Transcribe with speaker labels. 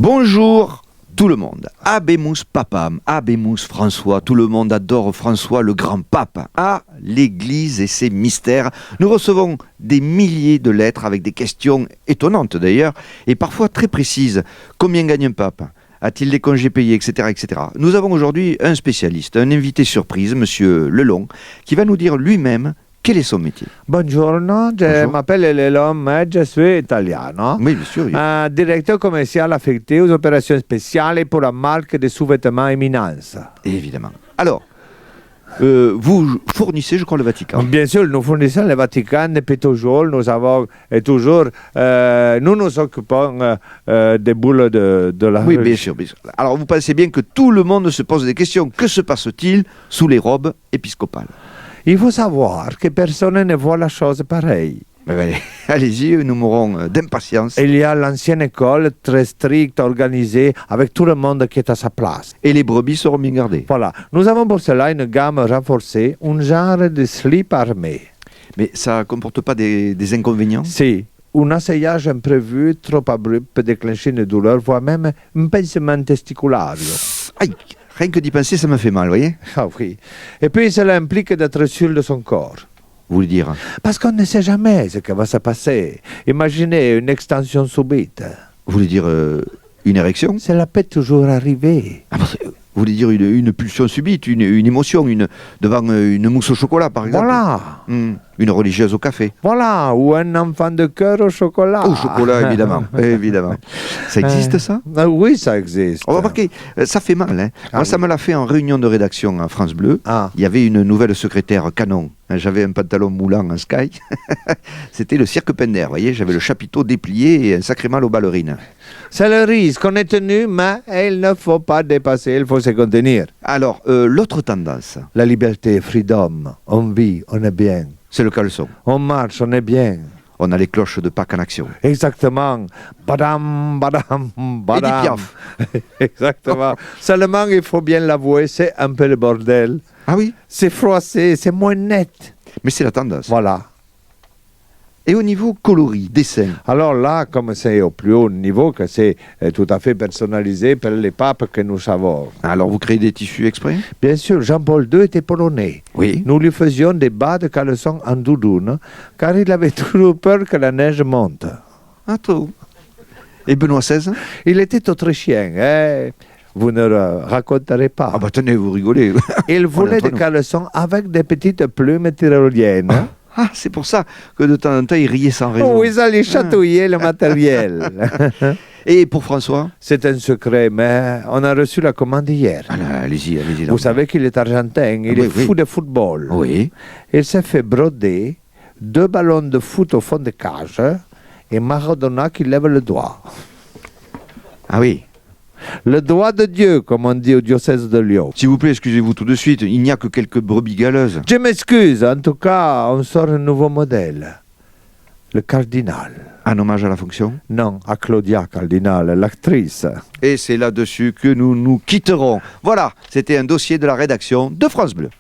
Speaker 1: Bonjour tout le monde. Habemus Papam, Habemus François. Tout le monde adore François, le grand pape. À l'Église et ses mystères, nous recevons des milliers de lettres avec des questions étonnantes d'ailleurs, et parfois très précises. Combien gagne un pape ? A-t-il des congés payés, etc., etc. Nous avons aujourd'hui un spécialiste, un invité surprise, Monsieur Lelon, qui va nous dire lui-même quel est son métier.
Speaker 2: Buongiorno, je m'appelle Lelon, mais je suis italien.
Speaker 1: Oui, bien sûr.
Speaker 2: Directeur commercial affecté aux opérations spéciales pour la marque de sous-vêtements Eminence.
Speaker 1: Évidemment. Alors, vous fournissez, je crois, le Vatican.
Speaker 2: Bien sûr, nous fournissons le Vatican depuis toujours. Nous avons toujours, nous nous occupons des boules de la
Speaker 1: Oui, bien sûr, bien sûr. Alors, vous pensez bien que tout le monde se pose des questions. Que se passe-t-il sous les robes épiscopales ?
Speaker 2: Il faut savoir que personne ne voit la chose pareille.
Speaker 1: Allez-y, nous mourrons d'impatience.
Speaker 2: Il y a l'ancienne école, très stricte, organisée, avec tout le monde qui est à sa place.
Speaker 1: Et les brebis seront bien gardées.
Speaker 2: Voilà. Nous avons pour cela une gamme renforcée, un genre de slip armé.
Speaker 1: Mais ça ne comporte pas des inconvénients ?
Speaker 2: Si. Un asseyage imprévu, trop abrupt, peut déclencher une douleur, voire même un pincement testiculaire.
Speaker 1: Aïe, rien que d'y penser, ça me fait mal, vous voyez ?
Speaker 2: Ah oui. Et puis cela implique d'être sûr de son corps.
Speaker 1: Vous voulez dire ?
Speaker 2: Parce qu'on ne sait jamais ce qui va se passer. Imaginez une extension subite.
Speaker 1: Vous voulez dire une érection ?
Speaker 2: Cela peut toujours arriver.
Speaker 1: Vous voulez dire une pulsion subite, une émotion, devant une mousse au chocolat, par exemple ?
Speaker 2: Voilà.
Speaker 1: Une religieuse au café ?
Speaker 2: Voilà, ou un enfant de cœur au chocolat.
Speaker 1: Au chocolat, évidemment. Évidemment. Ça existe, ça ?
Speaker 2: Oui, ça existe.
Speaker 1: On va remarquer, ça fait mal. Hein. Moi, ça me l'a fait en réunion de rédaction à France Bleu.
Speaker 2: Ah.
Speaker 1: Il y avait une nouvelle secrétaire canon. J'avais un pantalon moulant en sky. C'était le cirque Pender, vous voyez. J'avais le chapiteau déplié et un sacré mal aux ballerines.
Speaker 2: C'est le risque. On est tenu, mais il ne faut pas dépasser, il faut se contenir.
Speaker 1: Alors, l'autre tendance,
Speaker 2: La liberté, freedom, on vit, on est bien.
Speaker 1: c'est le caleçon.
Speaker 2: On marche, on est bien.
Speaker 1: On a les cloches de Pâques en action.
Speaker 2: Exactement. Badam, badam, badam.
Speaker 1: Edith Piaf.
Speaker 2: Exactement. Seulement, il faut bien l'avouer, c'est un peu le bordel.
Speaker 1: Ah oui ?
Speaker 2: C'est froissé, c'est moins net.
Speaker 1: Mais c'est la tendance.
Speaker 2: Voilà.
Speaker 1: Et au niveau coloris, dessin,
Speaker 2: Alors là, comme c'est au plus haut niveau, que c'est tout à fait personnalisé par les papes que nous savons.
Speaker 1: alors vous créez des tissus exprès ?
Speaker 2: Bien sûr, Jean-Paul II était polonais.
Speaker 1: Oui.
Speaker 2: Nous lui faisions des bas de caleçon en doudoune, car il avait toujours peur que la neige monte.
Speaker 1: Ah, trop. Et Benoît XVI ?
Speaker 2: Il était autrichien, hein. Vous ne le raconterez pas.
Speaker 1: Ah bah tenez, vous rigolez.
Speaker 2: Il voulait
Speaker 1: entre
Speaker 2: des
Speaker 1: nous.
Speaker 2: caleçons avec des petites plumes tyroliennes.
Speaker 1: Ah, c'est pour ça que de temps en temps, il riait sans raison.
Speaker 2: Oh, ils allaient chatouiller le matériel.
Speaker 1: Et pour François ?
Speaker 2: C'est un secret, mais on a reçu la commande hier.
Speaker 1: Ah, là, allez-y, allez-y.
Speaker 2: Vous savez qu'il est argentin, il est fou de football.
Speaker 1: Oui.
Speaker 2: Il s'est fait broder 2 ballons de foot au fond de cage et Maradona qui lève le doigt.
Speaker 1: Ah oui.
Speaker 2: Le doigt de Dieu, comme on dit au diocèse de Lyon.
Speaker 1: S'il vous plaît, excusez-vous tout de suite, il n'y a que quelques brebis galeuses.
Speaker 2: Je m'excuse, en tout cas, on sort un nouveau modèle. Le cardinal.
Speaker 1: En hommage à la fonction.
Speaker 2: Non, à Claudia Cardinal, l'actrice.
Speaker 1: Et c'est là-dessus que nous nous quitterons. Voilà, c'était un dossier de la rédaction de France Bleu.